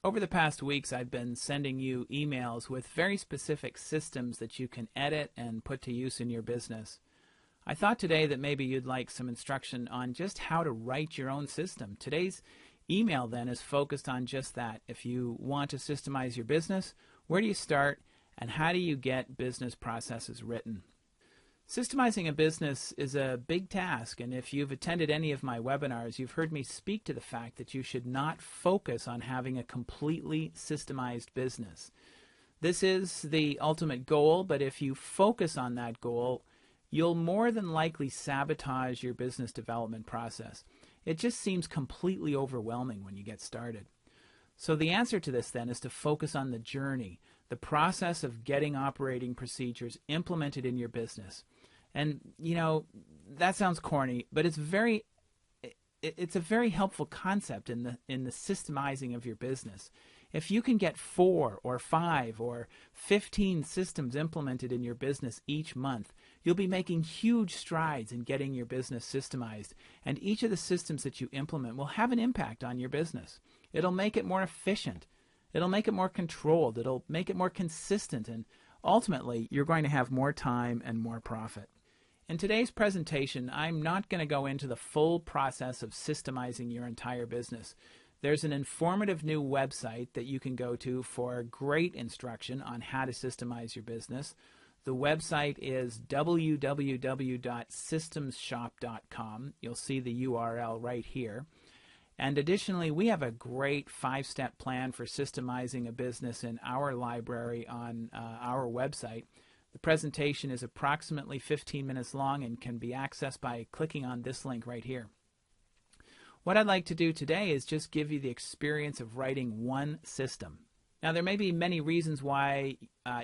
Over the past weeks, I've been sending you emails with very specific systems that you can edit and put to use in your business. I thought today that maybe you'd like some instruction on just how to write your own system. Today's email then is focused on just that. If you want to systemize your business, where do you start and how do you get business processes written? Systemizing a business is a big task, and if you've attended any of my webinars, you've heard me speak to the fact that you should not focus on having a completely systemized business. This is the ultimate goal, but if you focus on that goal, you'll more than likely sabotage your business development process. It just seems completely overwhelming when you get started. So the answer to this then is to focus on the journey, the process of getting operating procedures implemented in your business. And, you know, that sounds corny, but it's a very helpful concept in the systemizing of your business. If you can get 4 or 5 or 15 systems implemented in your business each month, you'll be making huge strides in getting your business systemized. And each of the systems that you implement will have an impact on your business. It'll make it more efficient. It'll make it more controlled. It'll make it more consistent. And ultimately, you're going to have more time and more profit. In today's presentation, I'm not going to go into the full process of systemizing your entire business. There's an informative new website that you can go to for great instruction on how to systemize your business. The website is www.systemsshop.com. You'll see the URL right here. And additionally, we have a great 5-step plan for systemizing a business in our library on our website. The presentation is approximately 15 minutes long and can be accessed by clicking on this link right here. What I'd like to do today is just give you the experience of writing one system. Now, there may be many reasons why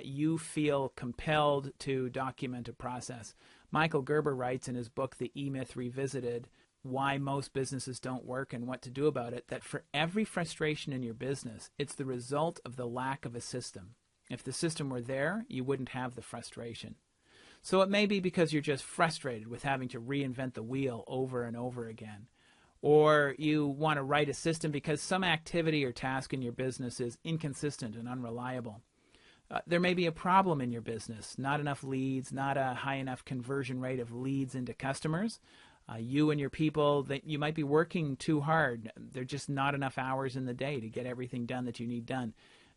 you feel compelled to document a process. Michael Gerber writes in his book, The E-Myth Revisited, Why Most Businesses Don't Work and What to Do About It, that for every frustration in your business, it's the result of the lack of a system. If the system were there, you wouldn't have the frustration. So it may be because you're just frustrated with having to reinvent the wheel over and over again. Or you want to write a system because some activity or task in your business is inconsistent and unreliable. There may be a problem in your business, not enough leads, not a high enough conversion rate of leads into customers. You and your people, that you might be working too hard. There are just not enough hours in the day to get everything done that you need done.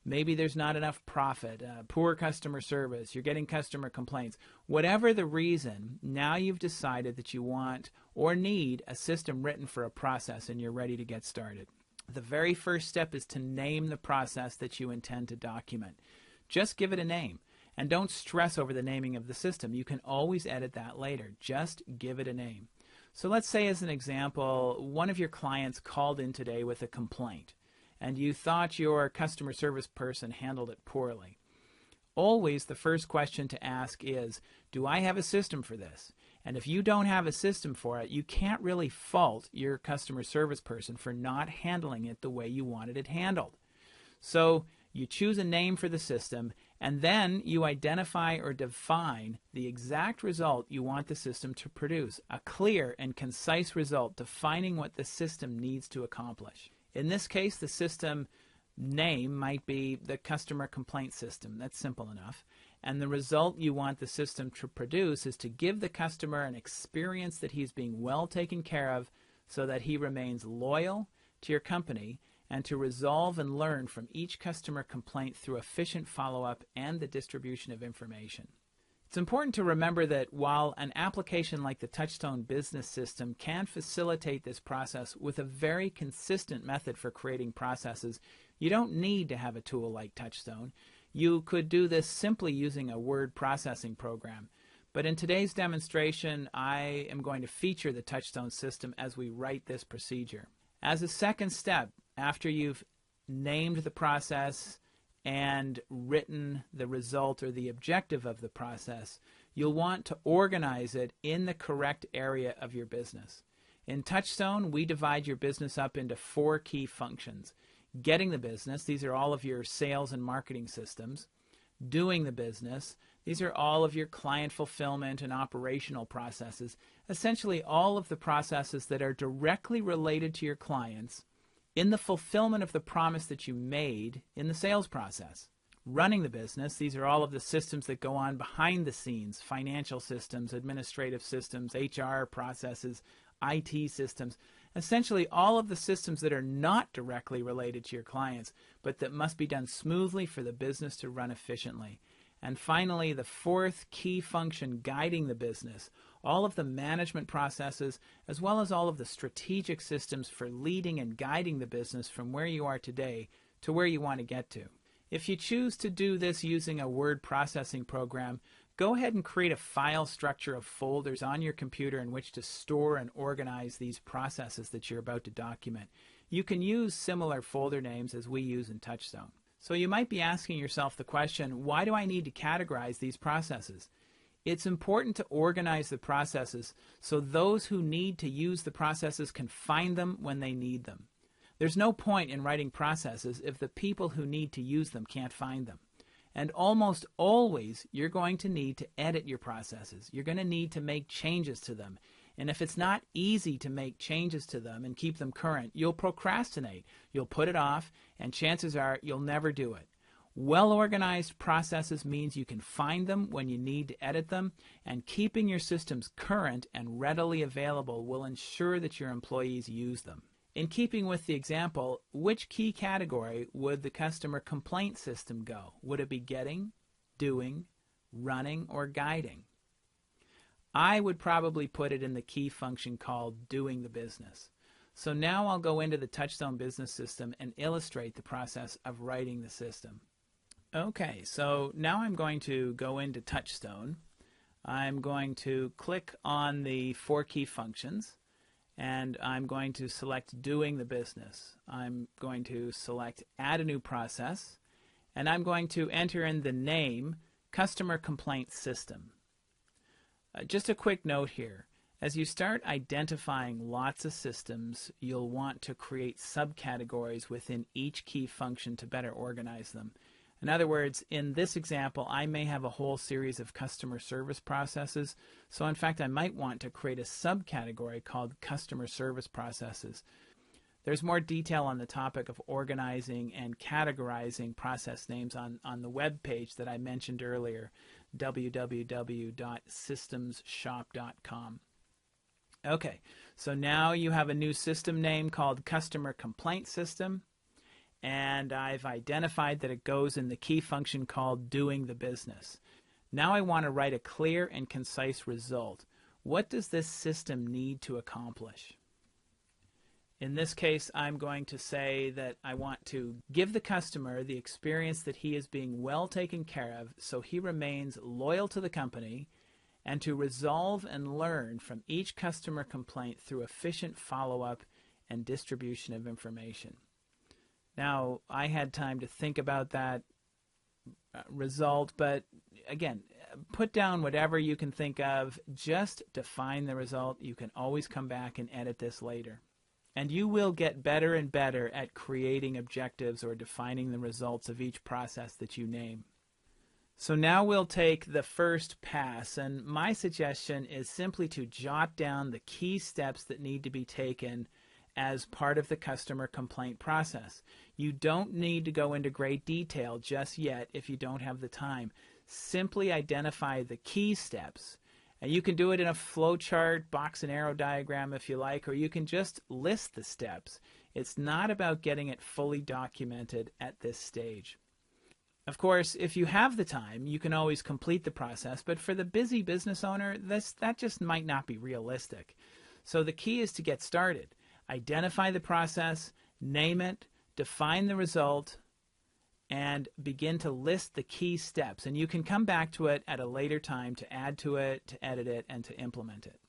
Maybe there's not enough profit, poor customer service, you're getting customer complaints. Whatever the reason, now you've decided that you want or need a system written for a process and you're ready to get started. The very first step is to name the process that you intend to document. Just give it a name and don't stress over the naming of the system. You can always edit that later. Just give it a name. So let's say, as an example, one of your clients called in today with a complaint, and you thought your customer service person handled it poorly. Always the first question to ask is, do I have a system for this? And if you don't have a system for it, you can't really fault your customer service person for not handling it the way you wanted it handled. So you choose a name for the system, and then you identify or define the exact result you want the system to produce, a clear and concise result defining what the system needs to accomplish. In this case, the system name might be the customer complaint system. That's simple enough. And the result you want the system to produce is to give the customer an experience that he's being well taken care of so that he remains loyal to your company, and to resolve and learn from each customer complaint through efficient follow-up and the distribution of information. It's important to remember that while an application like the Touchstone business system can facilitate this process with a very consistent method for creating processes, you don't need to have a tool like Touchstone. You could do this simply using a word processing program. But in today's demonstration, I am going to feature the Touchstone system as we write this procedure. As a second step, after you've named the process and written the result or the objective of the process, you'll want to organize it in the correct area of your business. In Touchstone, we divide your business up into 4 key functions. Getting the business, these are all of your sales and marketing systems. Doing the business, these are all of your client fulfillment and operational processes, essentially all of the processes that are directly related to your clients in the fulfillment of the promise that you made in the sales process. Running the business, these are all of the systems that go on behind the scenes, financial systems, administrative systems, HR processes, IT systems, essentially all of the systems that are not directly related to your clients, but that must be done smoothly for the business to run efficiently. And finally, the fourth key function guiding the business, all of the management processes, as well as all of the strategic systems for leading and guiding the business from where you are today to where you want to get to. If you choose to do this using a word processing program, go ahead and create a file structure of folders on your computer in which to store and organize these processes that you're about to document. You can use similar folder names as we use in Touchstone. So you might be asking yourself the question, why do I need to categorize these processes? It's important to organize the processes so those who need to use the processes can find them when they need them. There's no point in writing processes if the people who need to use them can't find them. And almost always, you're going to need to edit your processes. You're going to need to make changes to them. And if it's not easy to make changes to them and keep them current, you'll procrastinate. You'll put it off, and chances are you'll never do it. Well-organized processes means you can find them when you need to edit them, and keeping your systems current and readily available will ensure that your employees use them. In keeping with the example, which key category would the customer complaint system go? Would it be getting, doing, running, or guiding? I would probably put it in the key function called doing the business. So now I'll go into the Touchstone Business System and illustrate the process of writing the system. Okay, so now I'm going to go into Touchstone. I'm going to click on the 4 key functions, and I'm going to select doing the business. I'm going to select add a new process, and I'm going to enter in the name Customer Complaint System. Just a quick note here. As you start identifying lots of systems, you'll want to create subcategories within each key function to better organize them. In other words, in this example, I may have a whole series of customer service processes, so in fact I might want to create a subcategory called customer service processes. There's more detail on the topic of organizing and categorizing process names on the web page that I mentioned earlier, www.systemsshop.com. Okay, so now you have a new system name called Customer Complaint System, and I've identified that it goes in the key function called doing the business. Now I want to write a clear and concise result. What does this system need to accomplish? In this case, I'm going to say that I want to give the customer the experience that he is being well taken care of so he remains loyal to the company, and to resolve and learn from each customer complaint through efficient follow-up and distribution of information. Now, I had time to think about that result, but again, put down whatever you can think of. Just define the result. You can always come back and edit this later. And you will get better and better at creating objectives or defining the results of each process that you name. So now we'll take the first pass, and my suggestion is simply to jot down the key steps that need to be taken as part of the customer complaint process. You don't need to go into great detail just yet if you don't have the time. Simply identify the key steps. And you can do it in a flowchart, box and arrow diagram if you like, or you can just list the steps. It's not about getting it fully documented at this stage. Of course, if you have the time, you can always complete the process, but for the busy business owner, that just might not be realistic. So the key is to get started. Identify the process, name it, define the result, and begin to list the key steps. And you can come back to it at a later time to add to it, to edit it, and to implement it.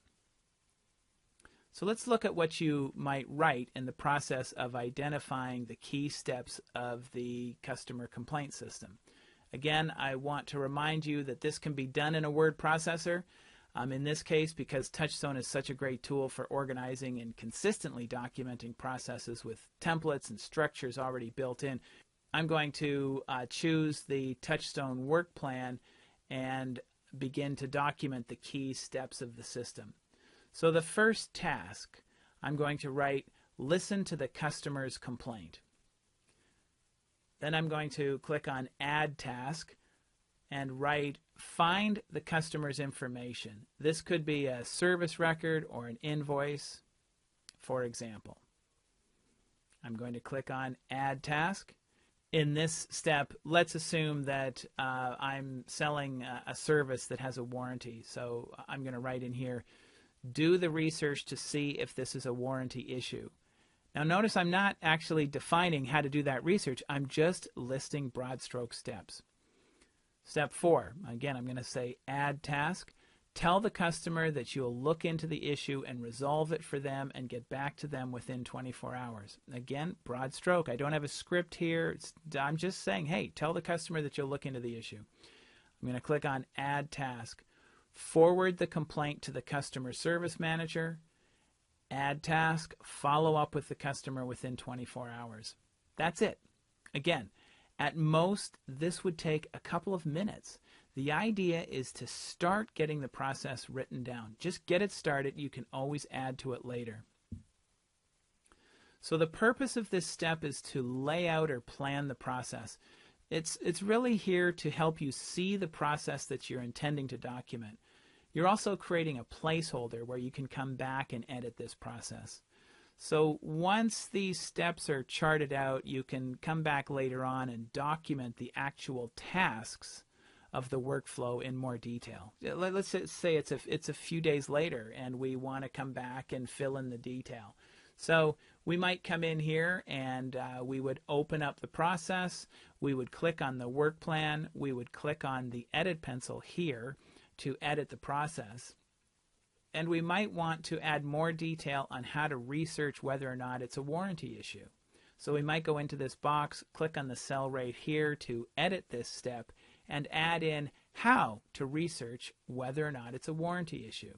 So let's look at what you might write in the process of identifying the key steps of the customer complaint system. Again, I want to remind you that this can be done in a word processor. In this case, because Touchstone is such a great tool for organizing and consistently documenting processes with templates and structures already built in, I'm going to choose the Touchstone work plan and begin to document the key steps of the system. So the first task, I'm going to write listen to the customer's complaint. Then I'm going to click on Add Task and write Find the customer's information. This could be a service record or an invoice, for example. I'm going to click on Add Task. In this step, let's assume that I'm selling a service that has a warranty. So I'm going to write in here, do the research to see if this is a warranty issue. Now notice I'm not actually defining how to do that research. I'm just listing broad stroke steps. Step 4, again, I'm going to say Add Task. Tell the customer that you'll look into the issue and resolve it for them and get back to them within 24 hours. Again, broad stroke. I don't have a script here. I'm just saying, hey, tell the customer that you'll look into the issue. I'm going to click on Add Task. Forward the complaint to the customer service manager. Add task, follow up with the customer within 24 hours. That's it. Again, at most, this would take a couple of minutes. The idea is to start getting the process written down. Just get it started. You can always add to it later. So the purpose of this step is to lay out or plan the process. It's really here to help you see the process that you're intending to document. You're also creating a placeholder where you can come back and edit this process. So once these steps are charted out, you can come back later on and document the actual tasks of the workflow in more detail. Let's say it's a few days later and we want to come back and fill in the detail. So we might come in here and we would open up the process. We would click on the work plan. We would click on the edit pencil here to edit the process. And we might want to add more detail on how to research whether or not it's a warranty issue. So we might go into this box, click on the cell right here to edit this step, and add in how to research whether or not it's a warranty issue.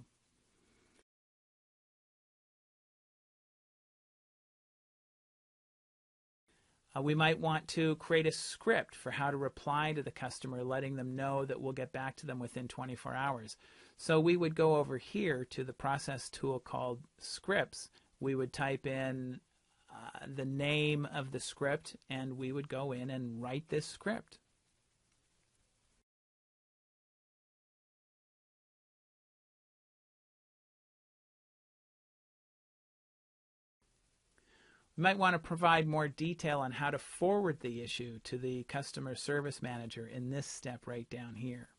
We might want to create a script for how to reply to the customer, letting them know that we'll get back to them within 24 hours. So we would go over here to the process tool called Scripts. We would type in the name of the script, and we would go in and write this script. We might want to provide more detail on how to forward the issue to the customer service manager in this step right down here.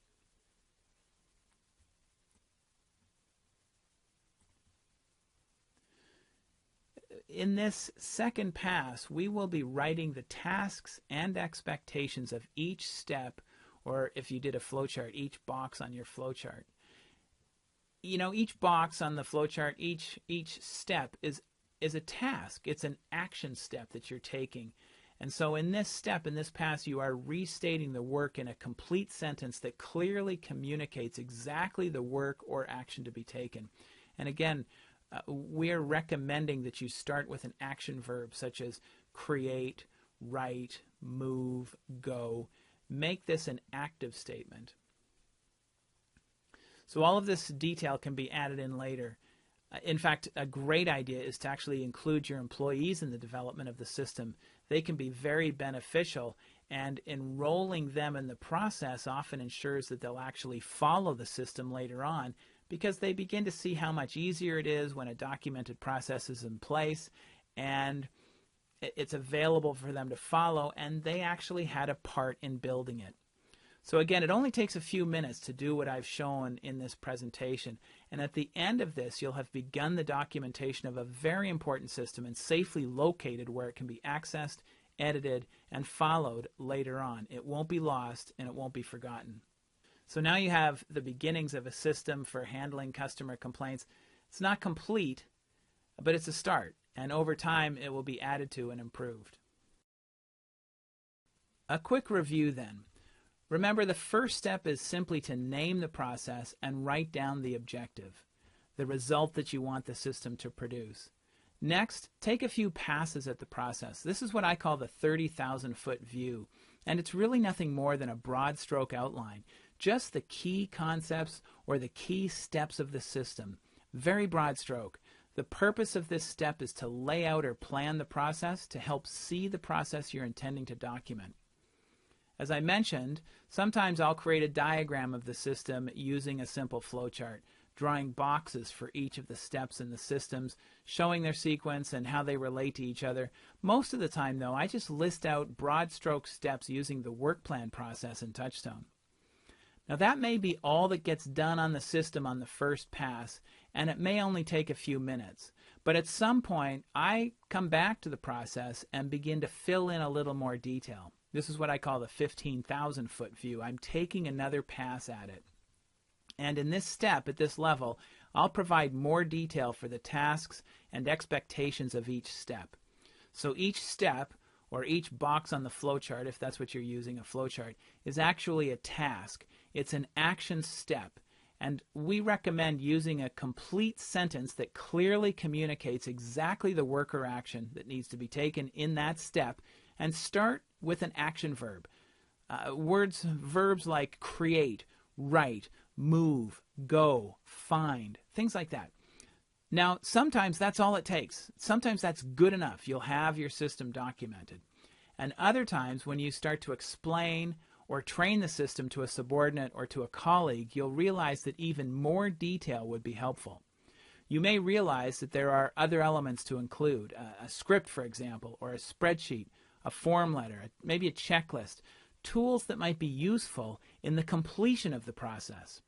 In this second pass, we will be writing the tasks and expectations of each step, or if you did a flowchart, each box on your flowchart. You know, each box on the flowchart, each step is a task. It's an action step that you're taking. And so in this step, in this pass, you are restating the work in a complete sentence that clearly communicates exactly the work or action to be taken. And again, we're recommending that you start with an action verb such as create, write, move, go. Make this an active statement. So all of this detail can be added in later. In fact, a great idea is to actually include your employees in the development of the system. They can be very beneficial, and enrolling them in the process often ensures that they'll actually follow the system later on, because they begin to see how much easier it is when a documented process is in place and it's available for them to follow, and they actually had a part in building it. So again, it only takes a few minutes to do what I've shown in this presentation. And at the end of this, you'll have begun the documentation of a very important system and safely located where it can be accessed, edited, and followed later on. It won't be lost and it won't be forgotten. So now you have the beginnings of a system for handling customer complaints. It's not complete, but it's a start. And over time, it will be added to and improved. A quick review then. Remember, the first step is simply to name the process and write down the objective, the result that you want the system to produce. Next, take a few passes at the process. This is what I call the 30,000-foot view, and it's really nothing more than a broad stroke outline, just the key concepts or the key steps of the system. Very broad stroke. The purpose of this step is to lay out or plan the process to help see the process you're intending to document. As I mentioned, sometimes I'll create a diagram of the system using a simple flowchart, drawing boxes for each of the steps in the systems, showing their sequence and how they relate to each other. Most of the time, though, I just list out broad stroke steps using the work plan process in Touchstone. Now that may be all that gets done on the system on the first pass, and it may only take a few minutes. But at some point, I come back to the process and begin to fill in a little more detail. This is what I call the 15,000 foot view. I'm taking another pass at it. And in this step, at this level, I'll provide more detail for the tasks and expectations of each step. So each step, or each box on the flowchart, if that's what you're using, a flowchart, is actually a task. It's an action step. And we recommend using a complete sentence that clearly communicates exactly the work or action that needs to be taken in that step, and start with an action verb. Verbs like create, write, move, go, find, things like that. Now, sometimes that's all it takes. Sometimes that's good enough. You'll have your system documented. And other times, when you start to explain or train the system to a subordinate or to a colleague, you'll realize that even more detail would be helpful. You may realize that there are other elements to include, a script, for example, or a spreadsheet, a form letter, maybe a checklist, tools that might be useful in the completion of the process.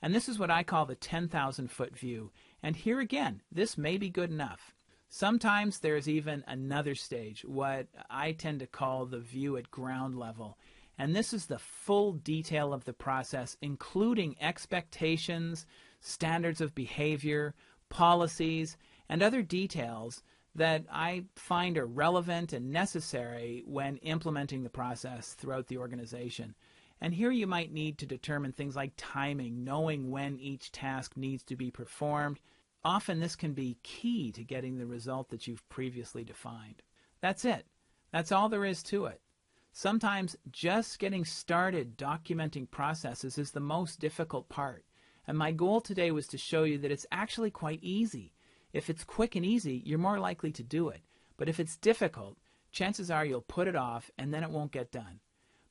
And this is what I call the 10,000 foot view. And here again, this may be good enough. Sometimes there's even another stage, what I tend to call the view at ground level. And this is the full detail of the process, including expectations, standards of behavior, policies, and other details that I find are relevant and necessary when implementing the process throughout the organization. And here you might need to determine things like timing, knowing when each task needs to be performed. Often this can be key to getting the result that you've previously defined. That's it. That's all there is to it. Sometimes just getting started documenting processes is the most difficult part. And my goal today was to show you that it's actually quite easy. If it's quick and easy, you're more likely to do it. But if it's difficult, chances are you'll put it off and then it won't get done.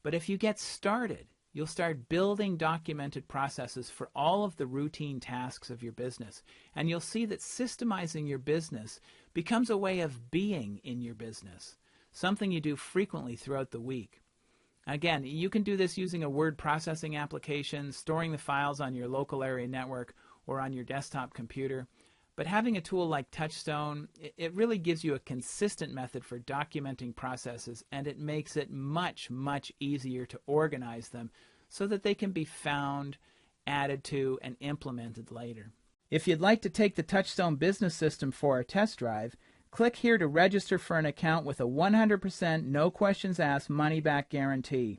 But if you get started, you'll start building documented processes for all of the routine tasks of your business. And you'll see that systemizing your business becomes a way of being in your business, something you do frequently throughout the week. Again, you can do this using a word processing application, storing the files on your local area network or on your desktop computer. But having a tool like Touchstone, it really gives you a consistent method for documenting processes, and it makes it much, much easier to organize them so that they can be found, added to, and implemented later. If you'd like to take the Touchstone business system for a test drive, click here to register for an account with a 100% no questions asked money-back guarantee.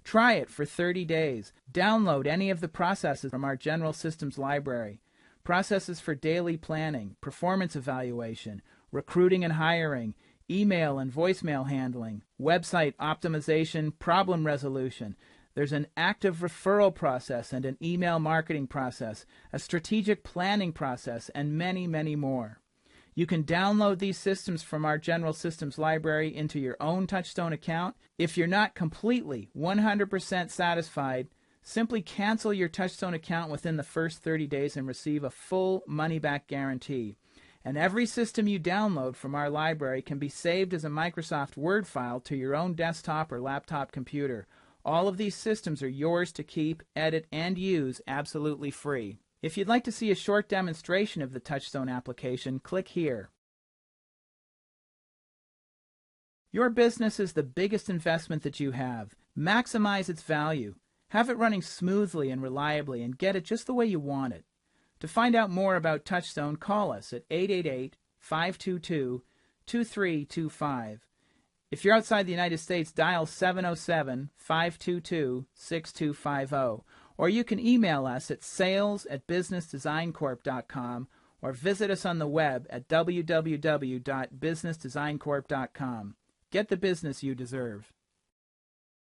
Try it for 30 days. Download any of the processes from our General Systems library. Processes for daily planning, performance evaluation, recruiting and hiring, email and voicemail handling, website optimization, problem resolution. There's an active referral process and an email marketing process, a strategic planning process, and many, many more. You can download these systems from our General Systems library into your own Touchstone account. If you're not completely 100% satisfied, simply cancel your Touchstone account within the first 30 days and receive a full money-back guarantee. And every system you download from our library can be saved as a Microsoft Word file to your own desktop or laptop computer. All of these systems are yours to keep, edit, and use absolutely free. If you'd like to see a short demonstration of the Touchstone application, click here. Your business is the biggest investment that you have. Maximize its value. Have it running smoothly and reliably, and get it just the way you want it. To find out more about Touchstone, call us at 888-522-2325. If you're outside the United States, dial 707-522-6250. Or you can email us at sales@businessdesigncorp.com or visit us on the web at www.businessdesigncorp.com. Get the business you deserve.